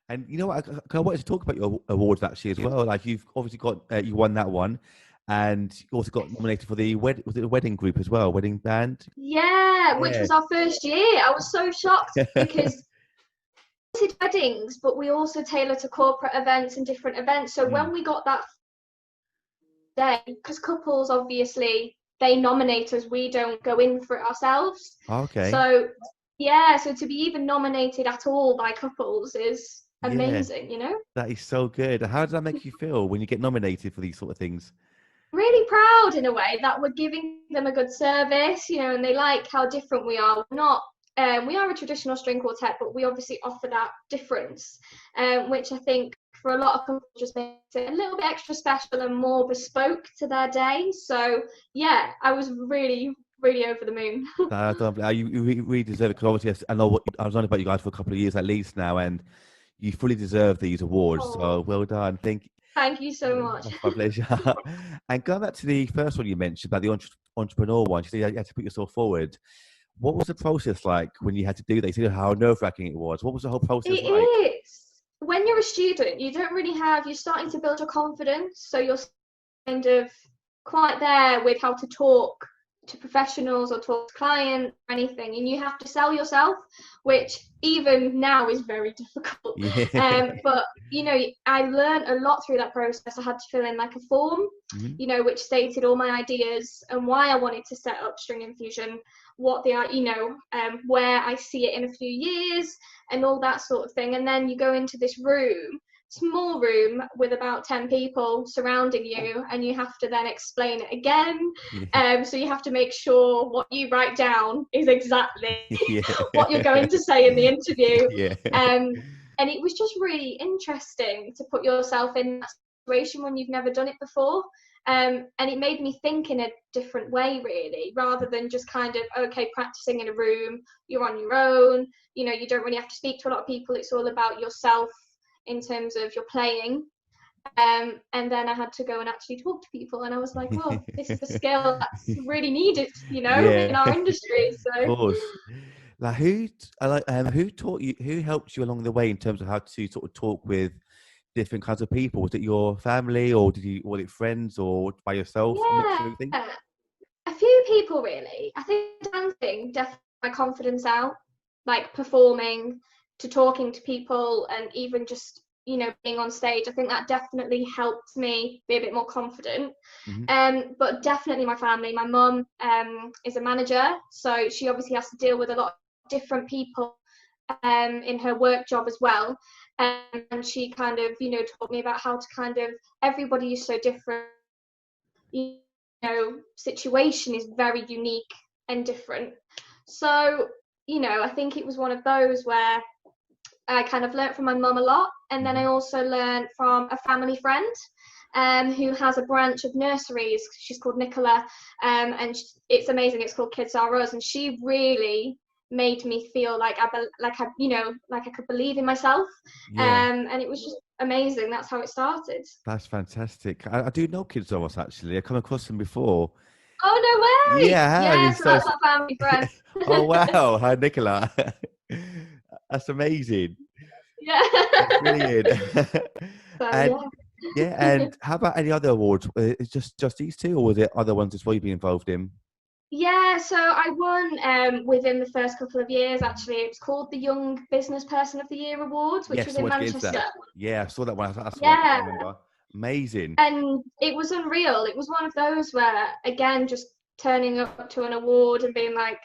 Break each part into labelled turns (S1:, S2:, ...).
S1: And you know what? I wanted to talk about your awards actually as well. Like you've obviously got you won that one, and you also got nominated for the was it the wedding group as well, wedding band?
S2: Yeah, which
S1: Yeah.
S2: was our first year. I was so shocked because we did weddings, but we also tailor to corporate events and different events. So
S1: Mm.
S2: when we got that day, because couples obviously they nominate us, we don't go in for it ourselves.
S1: Okay.
S2: So yeah, so to be even nominated at all by couples is
S1: Yeah,
S2: amazing, you know?
S1: that is so good. How does that make you feel when you get nominated for these sort of things?
S2: Really proud in a way that we're giving them a good service, you know, and they like how different we are. We're not, we are a traditional string quartet, but we obviously offer that difference, which I think for a lot of people just makes it a little bit extra special and more bespoke to their day. So yeah, I was really, really over the moon.
S1: You really deserve it because obviously I know I was known about you guys for a couple of years at least now, and you fully deserve these awards.
S2: Oh,
S1: So well done.
S2: thank you so much.
S1: That's my pleasure. And going back to the first one you mentioned about the entrepreneur one, you said you had to put yourself forward. What was the process like when you had to do that? You said how nerve-wracking it was. What was the whole
S2: It
S1: process like?
S2: is. When you're a student, you don't really have, you're starting to build your confidence. So you're kind of quite there with how to talk to professionals or talk to clients or anything. And you have to sell yourself, which even now is very difficult.
S1: Yeah.
S2: But, you know, I learned a lot through that process. I had to fill in like a form,
S1: Mhm.
S2: you know, which stated all my ideas and why I wanted to set up String Infusion, what they are, you know, where I see it in a few years and all that sort of thing. And then you go into this room, small room with about 10 people surrounding you, and you have to then explain it again.
S1: Yeah.
S2: So you have to make sure what you write down is exactly
S1: Yeah.
S2: what you're going to say in the interview.
S1: Yeah.
S2: Um, and it was just really interesting to put yourself in that situation when you've never done it before. And it made me think in a different way, really, rather than just kind of, okay, practicing in a room, you're on your own, you know, you don't really have to speak to a lot of people. It's all about yourself in terms of your playing. And then I had to go and actually talk to people, and I was like, well, this is a skill that's really needed, you know,
S1: Yeah.
S2: in our industry.
S1: Of
S2: So
S1: course. Like who taught you who helped you along the way in terms of how to sort of talk with different kinds of people? Was it your family or was it friends or by yourself? A mix of
S2: yeah,
S1: everything?
S2: a few people really. I think dancing definitely my confidence out, like performing, to talking to people, and even just, you know, being on stage. I think that definitely helped me be a bit more confident.
S1: Hmm.
S2: But definitely my family. My mum is a manager, so she obviously has to deal with a lot of different people in her work job as well. And she kind of, you know, taught me about how to kind of, everybody is so different, you know, situation is very unique and different. So, you know, I think it was one of those where I kind of learnt from my mum a lot, and then I
S1: Hmm.
S2: also learnt from a family friend who has a branch of nurseries. She's called Nicola, and it's amazing. It's called Kids Are Us, and she really made me feel like you know, like I could believe in myself,
S1: Yeah,
S2: and it was just amazing. That's how it started.
S1: that's fantastic. I do know Kids of Us actually. I've come across them before.
S2: Oh no way!
S1: Yeah, I have.
S2: Yeah,
S1: It's
S2: so
S1: so
S2: that's our family friend.
S1: oh wow. Hi Nicola. That's amazing.
S2: Yeah.
S1: That's brilliant.
S2: So
S1: And
S2: yeah.
S1: yeah, and how about any other awards? It's just these two, or was it other ones as well you've been involved in?
S2: Yeah, so I won within the first couple of years actually. It was called the Young Business Person of the Year Awards, which was
S1: Yes, I
S2: in
S1: want to get into
S2: Manchester.
S1: that. Yeah, I saw that one. That's what I
S2: Yeah,
S1: remember. Amazing.
S2: and it was unreal. It was one of those where, again, just turning up to an award and being like,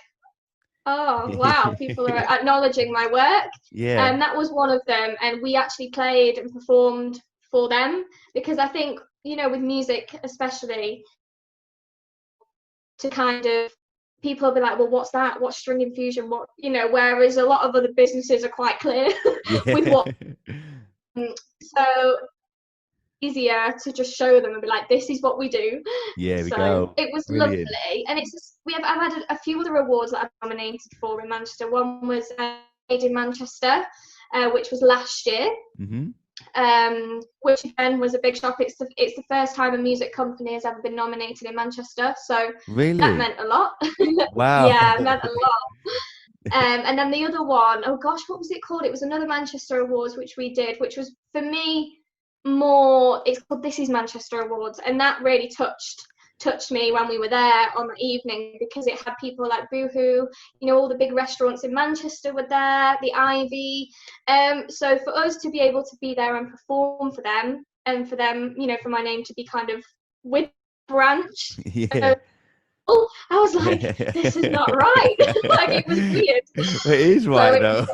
S2: oh wow, people are acknowledging my work.
S1: Yeah.
S2: And that was one of them. And we actually played and performed for them because I think, you know, with music especially, to kind of, people will be like, well, what's that? What's string infusion? What, you know, whereas a lot of other businesses are quite clear with
S1: Yeah.
S2: what. So easier to just show them and be like, this is what we do.
S1: Yeah, we
S2: So
S1: go.
S2: it was
S1: Brilliant.
S2: lovely. And it's just, I've had a few other awards that I've nominated for in Manchester. One was made in Manchester, which was last year.
S1: Hmm.
S2: Which again was a big shock. It's the first time a music company has ever been nominated in Manchester, so that
S1: Really?
S2: meant a lot.
S1: Wow.
S2: Yeah, it meant a lot. And then the other one, oh gosh, what was it called? It was another Manchester Awards which we did, which was for me more. It's called This Is Manchester Awards, and that really touched me when we were there on the evening, because it had people like Boohoo, you know, all the big restaurants in Manchester were there, the Ivy. So for us to be able to be there and perform for them, and for them, you know, for my name to be kind of with Branch.
S1: Yeah.
S2: I was like, this is not right. Like, it was weird.
S1: It is right, though.